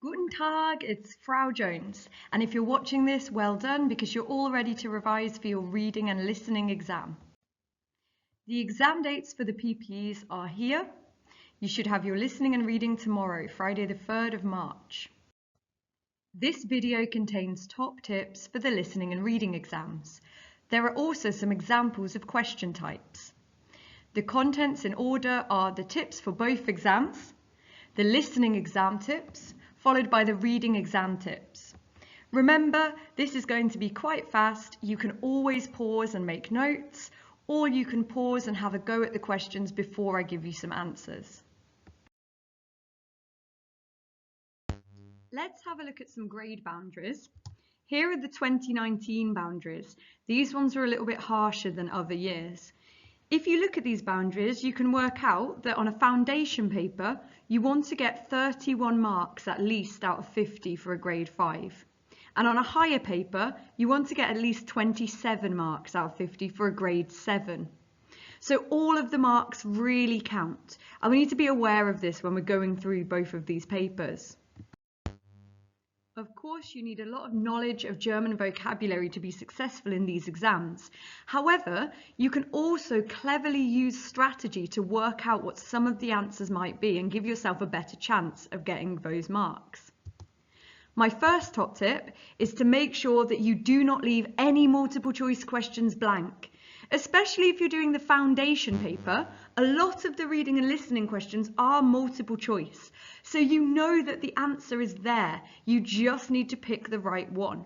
Guten Tag, it's Frau Jones, and if you're watching this, well done because you're all ready to revise for your reading and listening exam. The exam dates for the PPEs are here. You should have your listening and reading tomorrow, Friday the 3rd of March. This video contains top tips for the listening and reading exams. There are also some examples of question types. The contents in order are the tips for both exams, the listening exam tips, followed by the reading exam tips. Remember, this is going to be quite fast. You can always pause and make notes, or you can pause and have a go at the questions before I give you some answers. Let's have a look at some grade boundaries. Here are the 2019 boundaries. These ones are a little bit harsher than other years. If you look at these boundaries, you can work out that on a foundation paper, you want to get 31 marks at least out of 50 for a grade 5. And on a higher paper, you want to get at least 27 marks out of 50 for a grade 7. So all of the marks really count. And we need to be aware of this when we're going through both of these papers. Of course, you need a lot of knowledge of German vocabulary to be successful in these exams. However, you can also cleverly use strategy to work out what some of the answers might be and give yourself a better chance of getting those marks. My first top tip is to make sure that you do not leave any multiple choice questions blank. Especially if you're doing the foundation paper, a lot of the reading and listening questions are multiple choice. So you know that the answer is there. You just need to pick the right one.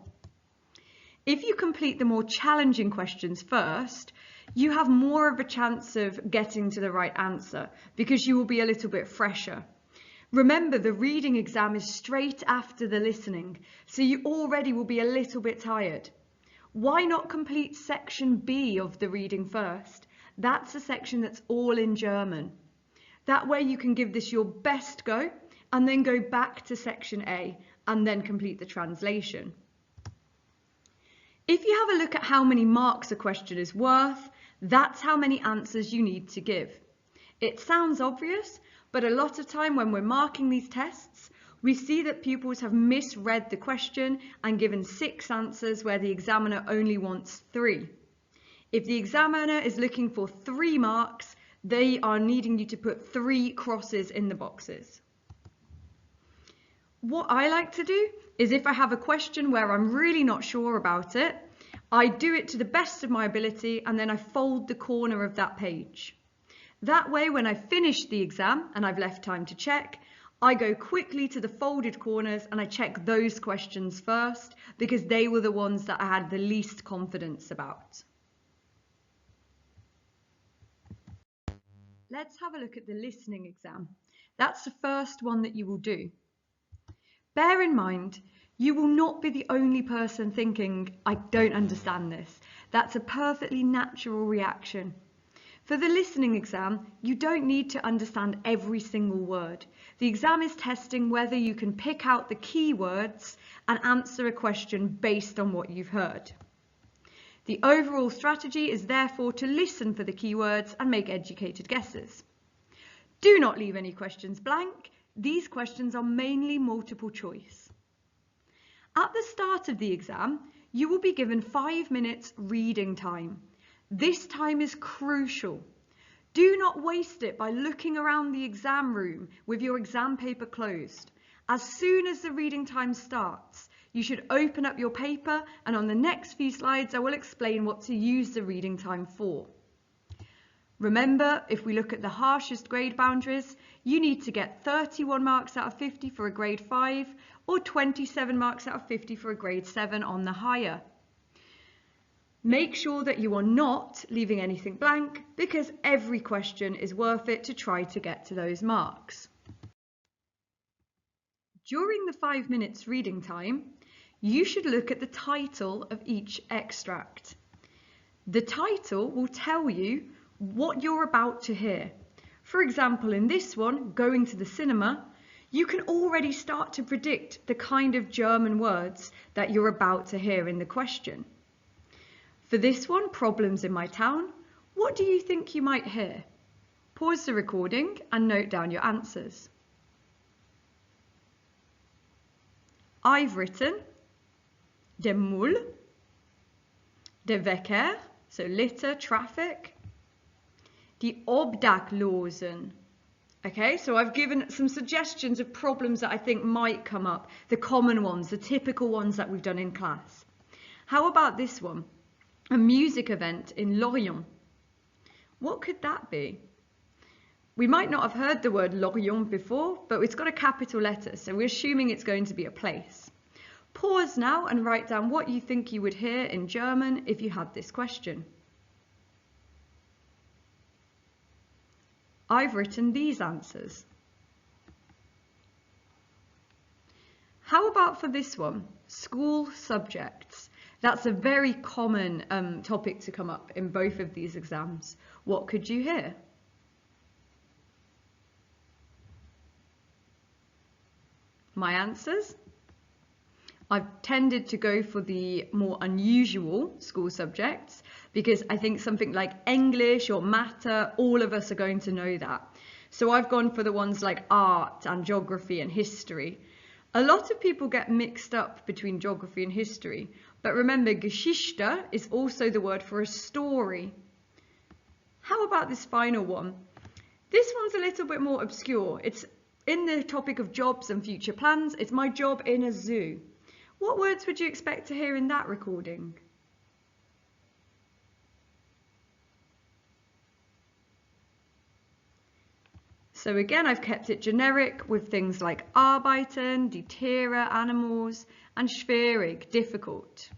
If you complete the more challenging questions first, you have more of a chance of getting to the right answer because you will be a little bit fresher. Remember, the reading exam is straight after the listening, so you already will be a little bit tired. Why not complete section B of the reading first? That's a section that's all in German. That way you can give this your best go and then go back to section A and then complete the translation. If you have a look at how many marks a question is worth, that's how many answers you need to give. It sounds obvious, but a lot of time when we're marking these tests, we see that pupils have misread the question and given 6 answers where the examiner only wants 3. If the examiner is looking for 3 marks, they are needing you to put 3 crosses in the boxes. What I like to do is if I have a question where I'm really not sure about it, I do it to the best of my ability and then I fold the corner of that page. That way, when I've finished the exam and I've left time to check, I go quickly to the folded corners and I check those questions first because they were the ones that I had the least confidence about. Let's have a look at the listening exam. That's the first one that you will do. Bear in mind, you will not be the only person thinking, I don't understand this. That's a perfectly natural reaction. For the listening exam, you don't need to understand every single word. The exam is testing whether you can pick out the key words and answer a question based on what you've heard. The overall strategy is therefore to listen for the keywords and make educated guesses. Do not leave any questions blank. These questions are mainly multiple choice. At the start of the exam, you will be given 5 minutes reading time. This time is crucial. Do not waste it by looking around the exam room with your exam paper closed. As soon as the reading time starts, you should open up your paper and on the next few slides I will explain what to use the reading time for. Remember, if we look at the harshest grade boundaries, you need to get 31 marks out of 50 for a grade 5 or 27 marks out of 50 for a grade 7 on the higher. Make sure that you are not leaving anything blank because every question is worth it to try to get to those marks. During the 5 minutes reading time, you should look at the title of each extract. The title will tell you what you're about to hear. For example, in this one, Going to the Cinema, you can already start to predict the kind of German words that you're about to hear in the question. For this one, Problems in My Town, what do you think you might hear? Pause the recording and note down your answers. I've written de Moule, de Verkehr, so litter, traffic, die Obdachlosen. Okay, so I've given some suggestions of problems that I think might come up, the common ones, the typical ones that we've done in class. How about this one? A music event in Lorient. What could that be? We might not have heard the word Lorient before, but it's got a capital letter, so we're assuming it's going to be a place. Pause now and write down what you think you would hear in German if you had this question. I've written these answers. How about for this one? School subjects. That's a very common topic to come up in both of these exams. What could you hear? My answers? I've tended to go for the more unusual school subjects because I think something like English or matter, all of us are going to know that. So I've gone for the ones like art and geography and history. A lot of people get mixed up between geography and history, but remember, Geschichte is also the word for a story. How about this final one? This one's a little bit more obscure. It's in the topic of jobs and future plans. It's my job in a zoo. What words would you expect to hear in that recording? So again, I've kept it generic with things like arbeiten, die Tiere, animals, and schwierig, difficult.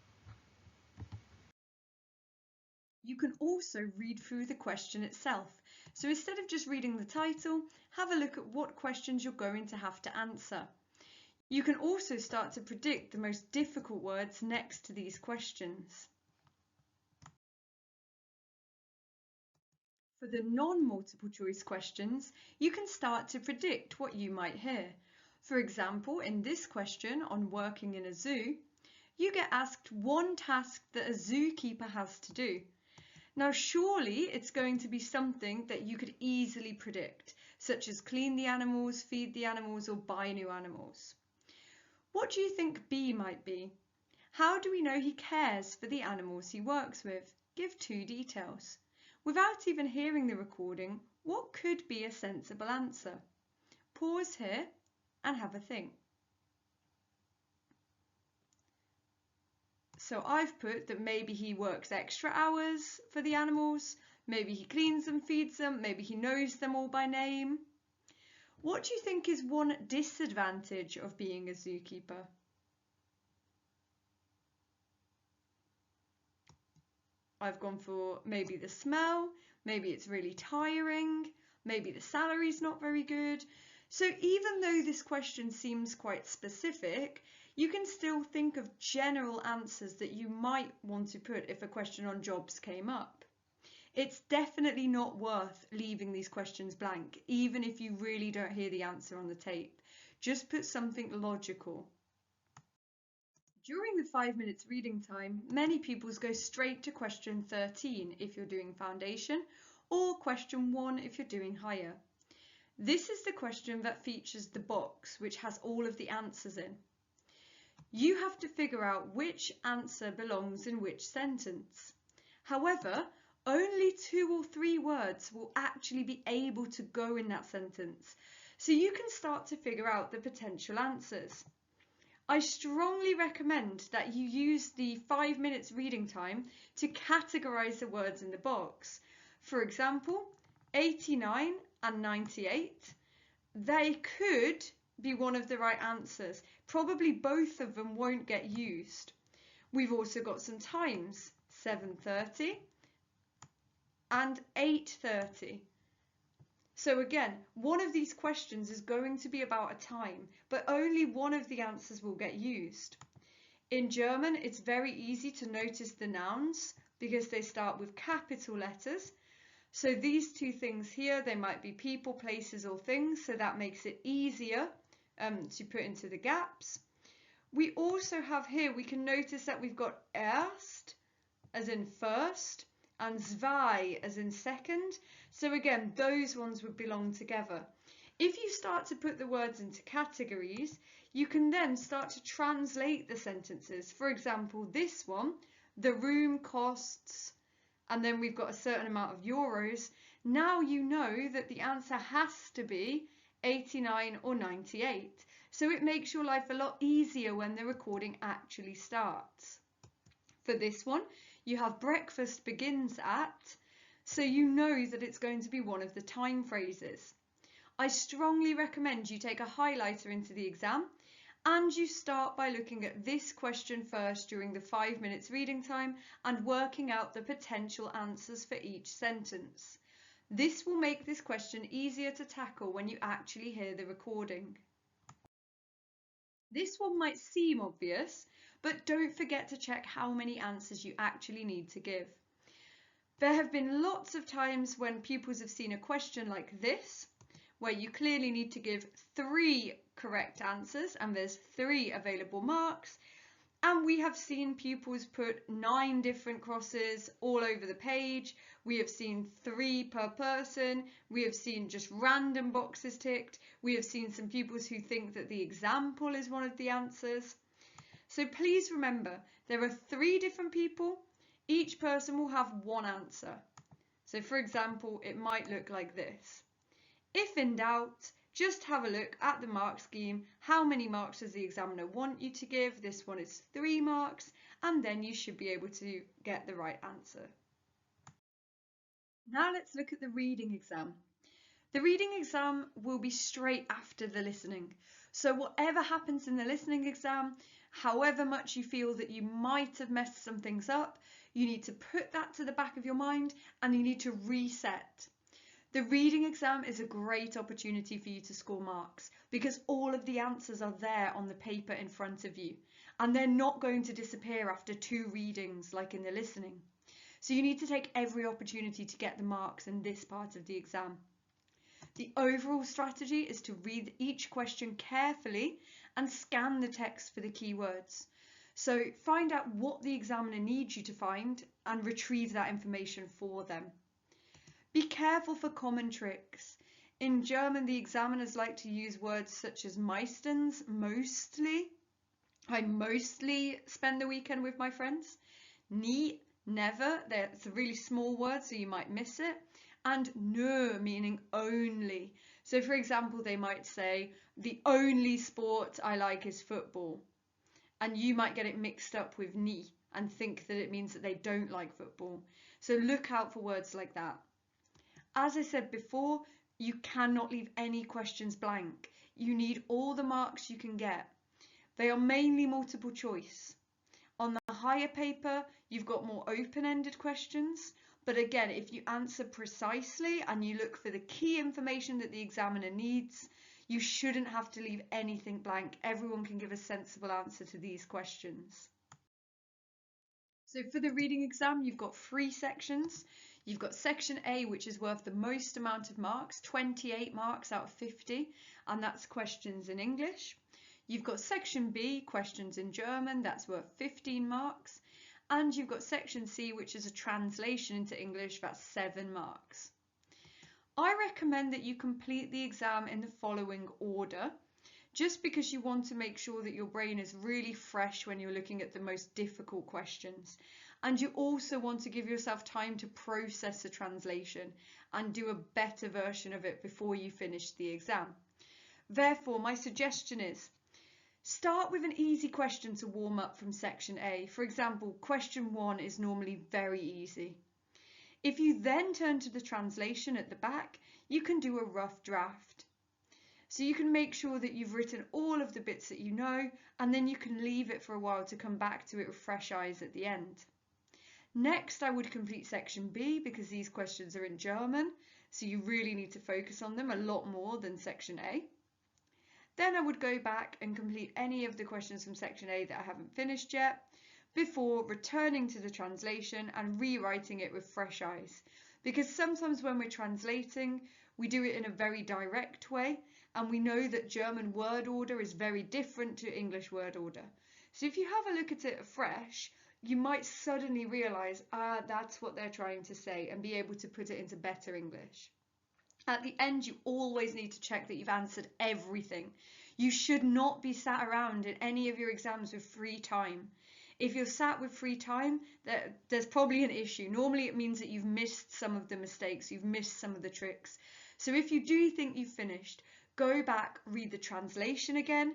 You can also read through the question itself. So instead of just reading the title, have a look at what questions you're going to have to answer. You can also start to predict the most difficult words next to these questions. For the non-multiple choice questions, you can start to predict what you might hear. For example, in this question on working in a zoo, you get asked one task that a zookeeper has to do. Now, surely it's going to be something that you could easily predict, such as clean the animals, feed the animals, or buy new animals. What do you think B might be? How do we know he cares for the animals he works with? Give 2 details. Without even hearing the recording, what could be a sensible answer? Pause here and have a think. So I've put that maybe he works extra hours for the animals, maybe he cleans them, feeds them, maybe he knows them all by name. What do you think is one disadvantage of being a zookeeper? I've gone for maybe the smell, maybe it's really tiring, maybe the salary's not very good. So even though this question seems quite specific, you can still think of general answers that you might want to put if a question on jobs came up. It's definitely not worth leaving these questions blank, even if you really don't hear the answer on the tape. Just put something logical. During the 5 minutes reading time, many pupils go straight to question 13 if you're doing foundation, or question 1 if you're doing higher. This is the question that features the box, which has all of the answers in. You have to figure out which answer belongs in which sentence. However, only 2 or 3 words will actually be able to go in that sentence, so you can start to figure out the potential answers. I strongly recommend that you use the 5 minutes reading time to categorize the words in the box. For example, 89 and 98, they could be one of the right answers. Probably both of them won't get used. We've also got some times, 7:30 and 8:30. So again, one of these questions is going to be about a time, but only one of the answers will get used. In German, it's very easy to notice the nouns because they start with capital letters. So these 2 things here, they might be people, places, or things, so that makes it easier to put into the gaps. We also have here, we can notice that we've got erst, as in first, and zwei, as in second. So again, those ones would belong together. If you start to put the words into categories, you can then start to translate the sentences. For example, this one, the room costs, and then we've got a certain amount of euros. Now you know that the answer has to be 89 or 98. So it makes your life a lot easier when the recording actually starts. For this one, you have breakfast begins at, so you know that it's going to be one of the time phrases. I strongly recommend you take a highlighter into the exam and you start by looking at this question first during the 5 minutes reading time and working out the potential answers for each sentence. This will make this question easier to tackle when you actually hear the recording. This one might seem obvious, but don't forget to check how many answers you actually need to give. There have been lots of times when pupils have seen a question like this, where you clearly need to give 3 correct answers and there's 3 available marks. And we have seen pupils put 9 different crosses all over the page. We have seen 3 per person. We have seen just random boxes ticked. We have seen some pupils who think that the example is one of the answers. So please remember, there are 3 different people. Each person will have 1 answer. So for example, it might look like this. If in doubt, just have a look at the mark scheme. How many marks does the examiner want you to give? This one is 3 marks, and then you should be able to get the right answer. Now let's look at the reading exam. The reading exam will be straight after the listening. So whatever happens in the listening exam, however much you feel that you might have messed some things up, you need to put that to the back of your mind and you need to reset. The reading exam is a great opportunity for you to score marks because all of the answers are there on the paper in front of you and they're not going to disappear after 2 readings like in the listening. So you need to take every opportunity to get the marks in this part of the exam. The overall strategy is to read each question carefully and scan the text for the keywords. So find out what the examiner needs you to find and retrieve that information for them. Be careful for common tricks. In German, the examiners like to use words such as meistens, mostly. I mostly spend the weekend with my friends. Nie, never. It's a really small word, so you might miss it. And nur, meaning only. So for example, they might say, the only sport I like is football. And you might get it mixed up with nie and think that it means that they don't like football. So look out for words like that. As I said before, you cannot leave any questions blank. You need all the marks you can get. They are mainly multiple choice. On the higher paper, you've got more open-ended questions. But again, if you answer precisely and you look for the key information that the examiner needs, you shouldn't have to leave anything blank. Everyone can give a sensible answer to these questions. So for the reading exam, you've got 3 sections. You've got section A, which is worth the most amount of marks, 28 marks out of 50, and that's questions in English. You've got section B, questions in German, that's worth 15 marks. And you've got section C, which is a translation into English, that's 7 marks. I recommend that you complete the exam in the following order, just because you want to make sure that your brain is really fresh when you're looking at the most difficult questions. And you also want to give yourself time to process the translation and do a better version of it before you finish the exam. Therefore, my suggestion is start with an easy question to warm up from section A. For example, question 1 is normally very easy. If you then turn to the translation at the back, you can do a rough draft. So you can make sure that you've written all of the bits that you know, and then you can leave it for a while to come back to it with fresh eyes at the end. Next, I would complete section B because these questions are in German, so you really need to focus on them a lot more than section A. Then I would go back and complete any of the questions from section A that I haven't finished yet, before returning to the translation and rewriting it with fresh eyes. Because sometimes when we're translating, we do it in a very direct way, and we know that German word order is very different to English word order. So if you have a look at it afresh, you might suddenly realise, that's what they're trying to say, and be able to put it into better English. At the end, you always need to check that you've answered everything. You should not be sat around in any of your exams with free time. If you're sat with free time, there's probably an issue. Normally it means that you've missed some of the mistakes, you've missed some of the tricks. So if you do think you've finished, go back, read the translation again,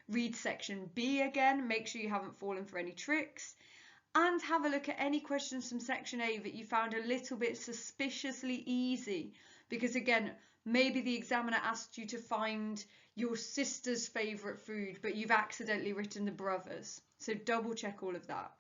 read section B again, make sure you haven't fallen for any tricks, and have a look at any questions from section A that you found a little bit suspiciously easy. Because again, maybe the examiner asked you to find your sister's favourite food, but you've accidentally written the brother's. So double check all of that.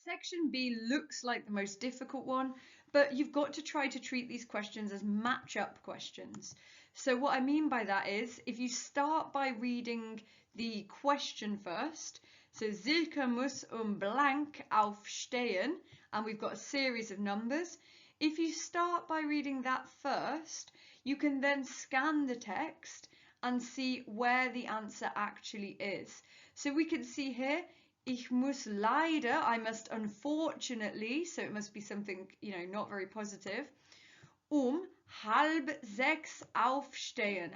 Section B looks like the most difficult one, but you've got to try to treat these questions as match-up questions. So what I mean by that is, if you start by reading the question first, so Silke muss blank aufstehen, and we've got a series of numbers. If you start by reading that first, you can then scan the text and see where the answer actually is. So we can see here, ich muss leider, I must unfortunately, so it must be something, not very positive, halb sechs aufstehen,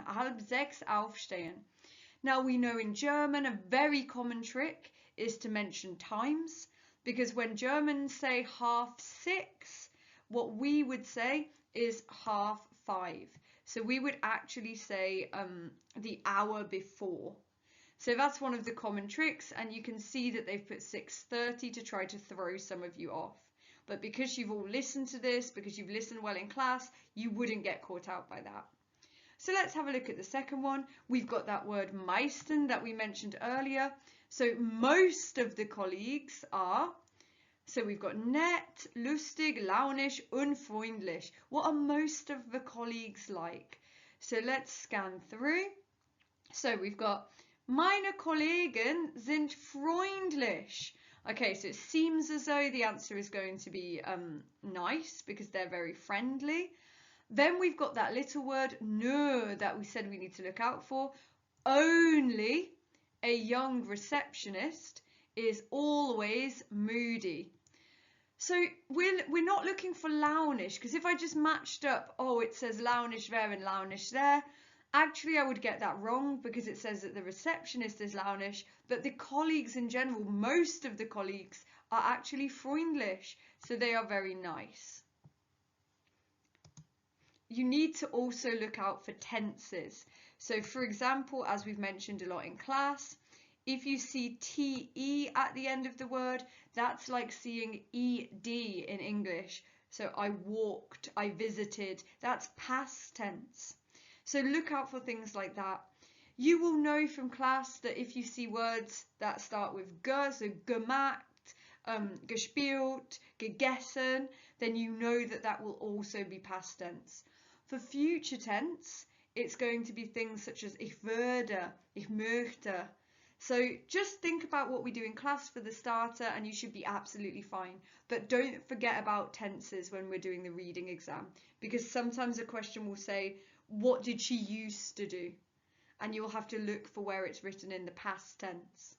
Now we know in German a very common trick is to mention times, because when Germans say 6:30, what we would say is 5:30. So we would actually say the hour before. So that's one of the common tricks, and you can see that they've put 6:30 to try to throw some of you off. But because you've all listened to this, because you've listened well in class, you wouldn't get caught out by that. So let's have a look at the second one. We've got that word meisten that we mentioned earlier. So most of the colleagues are, so we've got nett, lustig, launisch, unfreundlich. What are most of the colleagues like? So let's scan through. So we've got meine Kollegen sind freundlich. Okay, so it seems as though the answer is going to be nice because they're very friendly. Then we've got that little word nur that we said we need to look out for. Only a young receptionist is always moody. So we're not looking for launisch, because if I just matched up, it says launisch there and launisch there, actually I would get that wrong because it says that the receptionist is launisch, but the colleagues in general, most of the colleagues are actually freundlich, so they are very nice. You need to also look out for tenses. So for example, as we've mentioned a lot in class, if you see TE at the end of the word, that's like seeing ED in English. So I walked, I visited, that's past tense. So look out for things like that. You will know from class that if you see words that start with G, so gemacht, gespielt, gegessen, then you know that that will also be past tense. For future tense, it's going to be things such as ich würde, ich möchte. So just think about what we do in class for the starter and you should be absolutely fine. But don't forget about tenses when we're doing the reading exam, because sometimes a question will say, what did she used to do? And you'll have to look for where it's written in the past tense.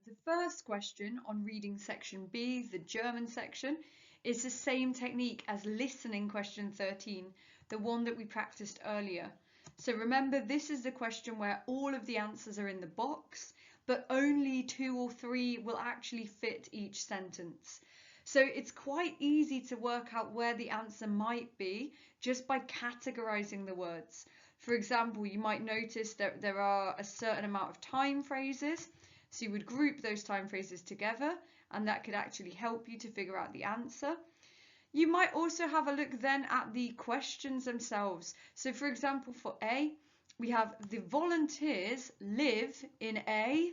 The first question on reading section B, the German section, is the same technique as listening question 13, the one that we practiced earlier. So remember, this is the question where all of the answers are in the box, but only 2 or 3 will actually fit each sentence. So it's quite easy to work out where the answer might be just by categorizing the words. For example, you might notice that there are a certain amount of time phrases. So you would group those time phrases together, and that could actually help you to figure out the answer. You might also have a look then at the questions themselves. So for example, for A, we have the volunteers live in a,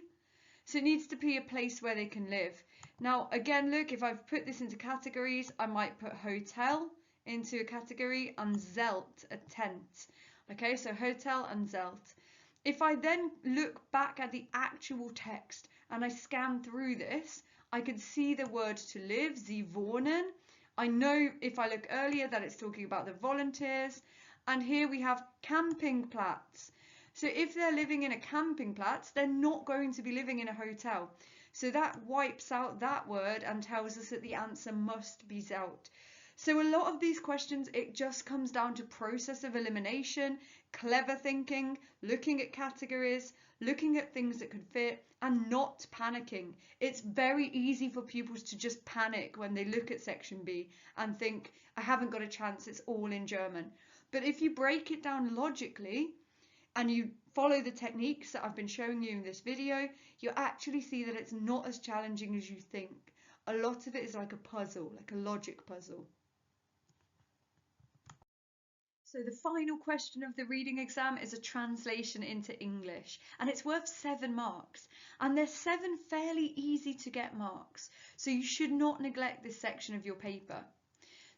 so it needs to be a place where they can live. Now again, look, if I've put this into categories, I might put hotel into a category and Zelt, a tent. Okay, so hotel and Zelt. If I then look back at the actual text and I scan through this, I can see the word to live, sie wohnen. I know if I look earlier that it's talking about the volunteers, and here we have campingplatz. So if they're living in a campingplatz, they're not going to be living in a hotel. So that wipes out that word and tells us that the answer must be Zelt. So a lot of these questions, it just comes down to process of elimination, clever thinking, looking at categories, looking at things that could fit, and not panicking. It's very easy for pupils to just panic when they look at section B and think, I haven't got a chance, it's all in German. But if you break it down logically and you follow the techniques that I've been showing you in this video, you actually see that it's not as challenging as you think. A lot of it is like a puzzle, like a logic puzzle. So the final question of the reading exam is a translation into English, and it's worth 7 marks. And there's 7 fairly easy to get marks, so you should not neglect this section of your paper.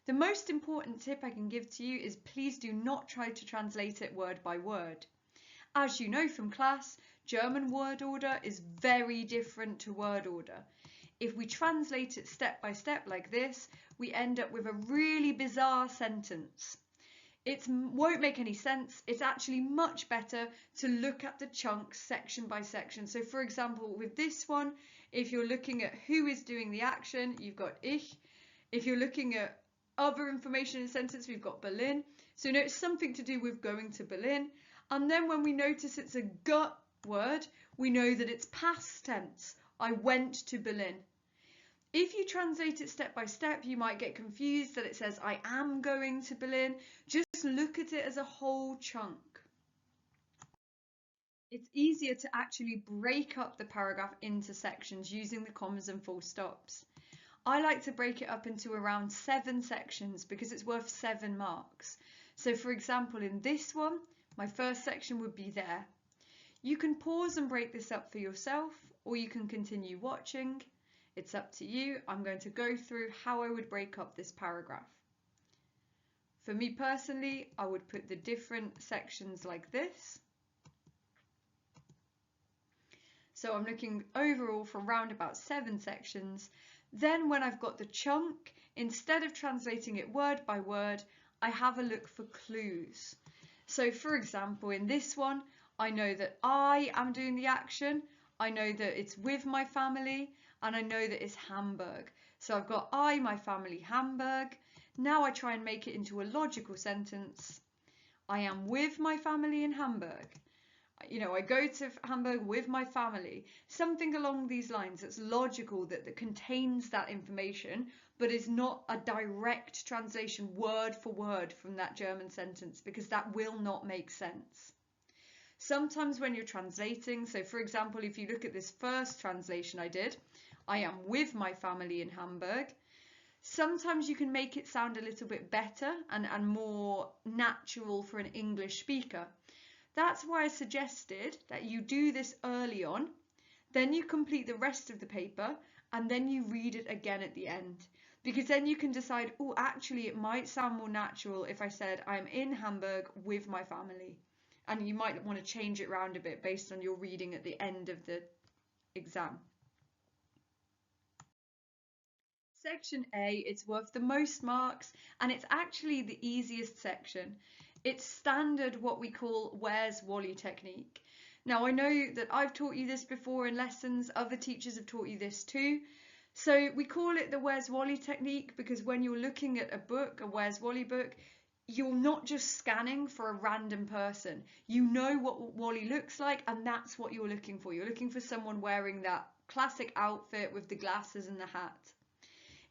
The most important tip I can give to you is please do not try to translate it word by word. As you know from class, German word order is very different to word order. If we translate it step by step like this, we end up with a really bizarre sentence. It won't make any sense. It's actually much better to look at the chunks section by section. So for example, with this one, if you're looking at who is doing the action, you've got ich. If you're looking at other information in a sentence, we've got Berlin. So you know it's something to do with going to Berlin. And then when we notice it's a gut word, we know that it's past tense. I went to Berlin. If you translate it step by step, you might get confused that it says I am going to Berlin. Just look at it as a whole chunk. It's easier to actually break up the paragraph into sections using the commas and full stops. I like to break it up into around 7 sections because it's worth 7 marks. So for example, in this one, my first section would be there. You can pause and break this up for yourself, or you can continue watching. It's up to you. I'm going to go through how I would break up this paragraph. For me personally, I would put the different sections like this. So I'm looking overall for around about 7 sections. Then when I've got the chunk, instead of translating it word by word, I have a look for clues. So for example, in this one, I know that I am doing the action. I know that it's with my family, and I know that it's Hamburg. So I've got I, my family, Hamburg. Now I try and make it into a logical sentence. I am with my family in Hamburg. You know, I go to Hamburg with my family. Something along these lines that's logical, that contains that information, but is not a direct translation word for word from that German sentence, because that will not make sense. Sometimes when you're translating, so for example, if you look at this first translation I did, I am with my family in Hamburg. Sometimes you can make it sound a little bit better and more natural for an English speaker. That's why I suggested that you do this early on, then you complete the rest of the paper, and then you read it again at the end. Because then you can decide, oh, actually it might sound more natural if I said I'm in Hamburg with my family. And you might want to change it around a bit based on your reading at the end of the exam. Section A, it's worth the most marks, and it's actually the easiest section. It's standard what we call Where's Wally technique. Now I know that I've taught you this before in lessons, other teachers have taught you this too. So we call it the Where's Wally technique because when you're looking at a book, a Where's Wally book, you're not just scanning for a random person. You know what Wally looks like, and that's what you're looking for. You're looking for someone wearing that classic outfit with the glasses and the hat.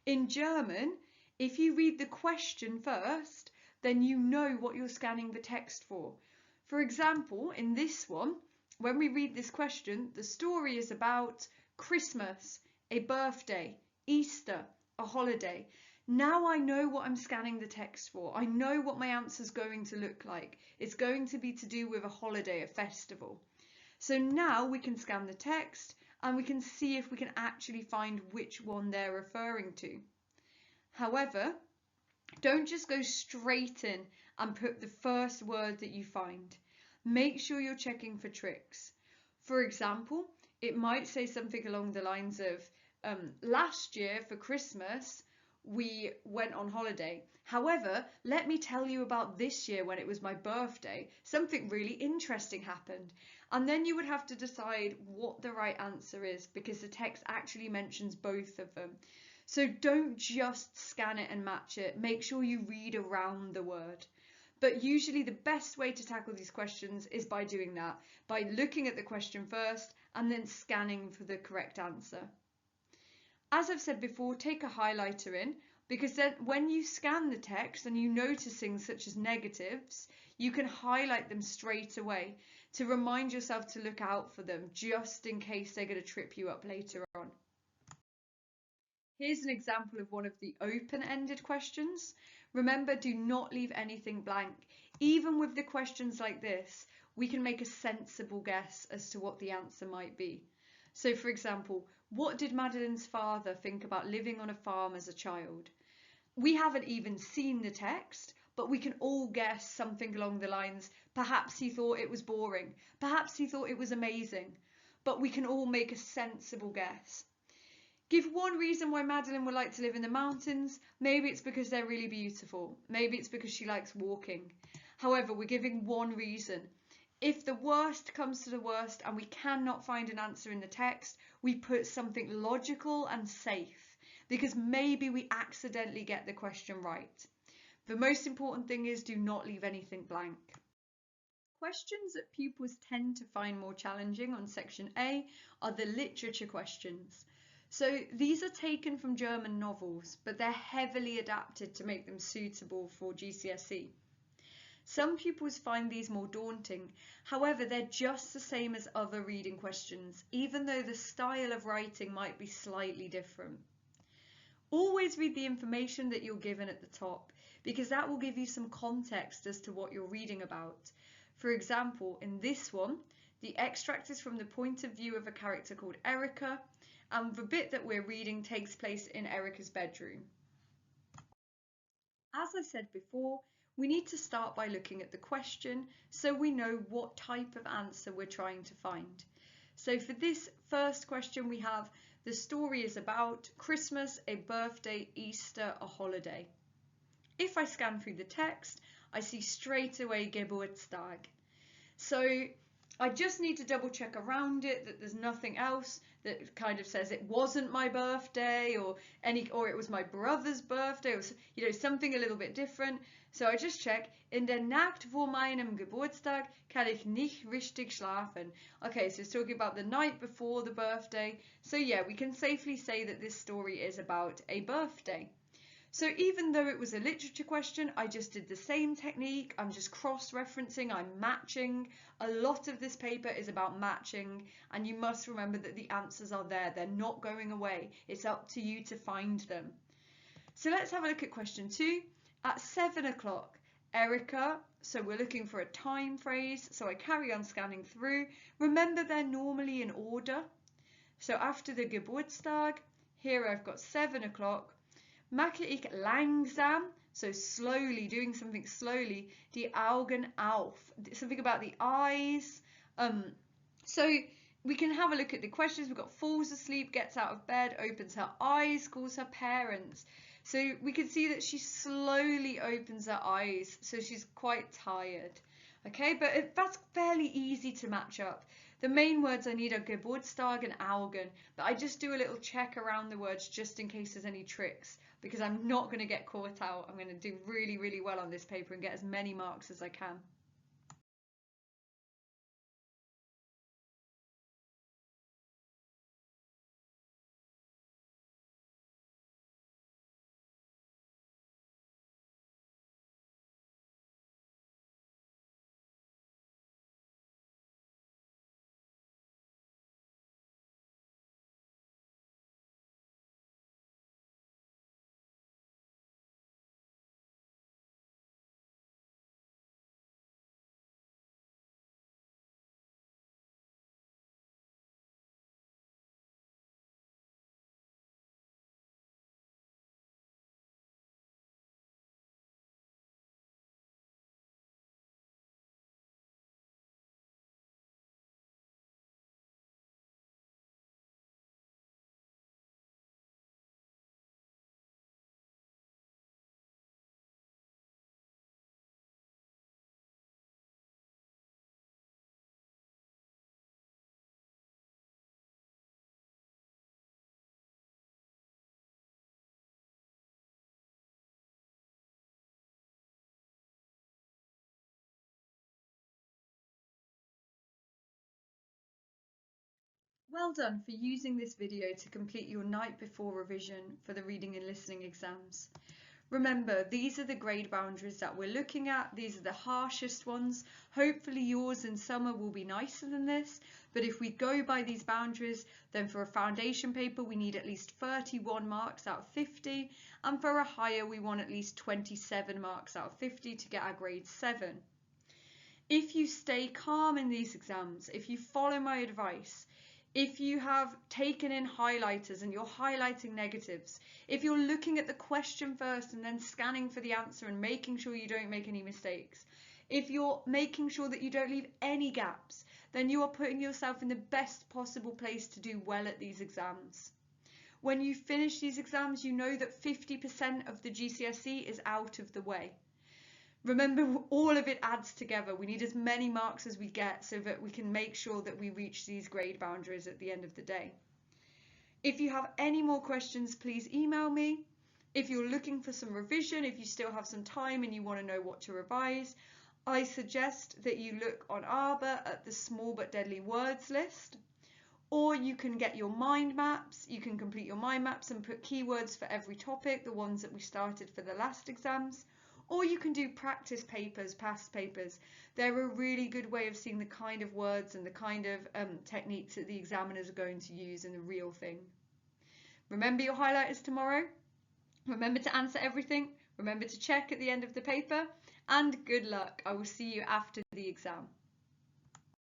In German, if you read the question first, then you know what you're scanning the text for. For example, in this one, when we read this question, the story is about Christmas, a birthday, Easter, a holiday. Now I know what I'm scanning the text for. I know what my answer is going to look like. It's going to be to do with a holiday, a festival. So now we can scan the text and we can see if we can actually find which one they're referring to. However, don't just go straight in and put the first word that you find. Make sure you're checking for tricks. For example, it might say something along the lines of, last year for Christmas, we went on holiday. However, let me tell you about this year when it was my birthday. Something really interesting happened. And then you would have to decide what the right answer is because the text actually mentions both of them. So don't just scan it and match it. Make sure you read around the word. But usually the best way to tackle these questions is by doing that, by looking at the question first and then scanning for the correct answer. As I've said before, take a highlighter in, because then when you scan the text and you notice things such as negatives, you can highlight them straight away to remind yourself to look out for them, just in case they're going to trip you up later on. Here's an example of one of the open-ended questions. Remember, do not leave anything blank. Even with the questions like this, we can make a sensible guess as to what the answer might be. So for example, what did Madeline's father think about living on a farm as a child? We haven't even seen the text, but we can all guess something along the lines, perhaps he thought it was boring, perhaps he thought it was amazing, but we can all make a sensible guess. Give one reason why Madeline would like to live in the mountains. Maybe it's because they're really beautiful. Maybe it's because she likes walking. However, we're giving one reason. If the worst comes to the worst and we cannot find an answer in the text, we put something logical and safe, because maybe we accidentally get the question right. The most important thing is, do not leave anything blank. Questions that pupils tend to find more challenging on section A are the literature questions. So these are taken from German novels, but they're heavily adapted to make them suitable for GCSE. Some pupils find these more daunting. However, they're just the same as other reading questions, even though the style of writing might be slightly different. Always read the information that you're given at the top, because that will give you some context as to what you're reading about. For example, in this one, the extract is from the point of view of a character called Erica, and the bit that we're reading takes place in Erica's bedroom. As I said before, we need to start by looking at the question so we know what type of answer we're trying to find. So for this first question we have, the story is about Christmas, a birthday, Easter, a holiday. If I scan through the text, I see straight away Geburtstag. So I just need to double check around it that there's nothing else that kind of says it wasn't my birthday or it was my brother's birthday, or something a little bit different. So I just check, in der Nacht vor meinem Geburtstag kann ich nicht richtig schlafen. Okay, so it's talking about the night before the birthday. So yeah, we can safely say that this story is about a birthday. So even though it was a literature question, I just did the same technique. I'm just cross-referencing, I'm matching. A lot of this paper is about matching, and you must remember that the answers are there. They're not going away. It's up to you to find them. So let's have a look at question 2. At 7 o'clock, Erica, so we're looking for a time phrase, so I carry on scanning through. Remember, they're normally in order. So after the Geburtstag, here I've got 7 o'clock. Mache ich langsam, so slowly, doing something slowly, die Augen auf, something about the eyes. So we can have a look at the questions. We've got falls asleep, gets out of bed, opens her eyes, calls her parents. So we can see that she slowly opens her eyes, so she's quite tired. Okay, but that's fairly easy to match up. The main words I need are Geburtstag and Augen, but I just do a little check around the words just in case there's any tricks, because I'm not going to get caught out. I'm going to do really, really well on this paper and get as many marks as I can. Well done for using this video to complete your night before revision for the reading and listening exams. Remember, these are the grade boundaries that we're looking at. These are the harshest ones. Hopefully yours in summer will be nicer than this, but if we go by these boundaries, then for a foundation paper we need at least 31 marks out of 50, and for a higher we want at least 27 marks out of 50 to get our grade 7. If you stay calm in these exams, if you follow my advice, if you have taken in highlighters and you're highlighting negatives, if you're looking at the question first and then scanning for the answer and making sure you don't make any mistakes, if you're making sure that you don't leave any gaps, then you are putting yourself in the best possible place to do well at these exams. When you finish these exams, you know that 50% of the GCSE is out of the way. Remember, all of it adds together. We need as many marks as we get so that we can make sure that we reach these grade boundaries at the end of the day. If you have any more questions, please email me. If you're looking for some revision, if you still have some time and you want to know what to revise, I suggest that you look on Arbor at the small but deadly words list, or you can get your mind maps. You can complete your mind maps and put keywords for every topic, the ones that we started for the last exams. Or you can do practice papers, past papers. They're a really good way of seeing the kind of words and the kind of techniques that the examiners are going to use in the real thing. Remember your highlighters tomorrow. Remember to answer everything. Remember to check at the end of the paper. And good luck. I will see you after the exam.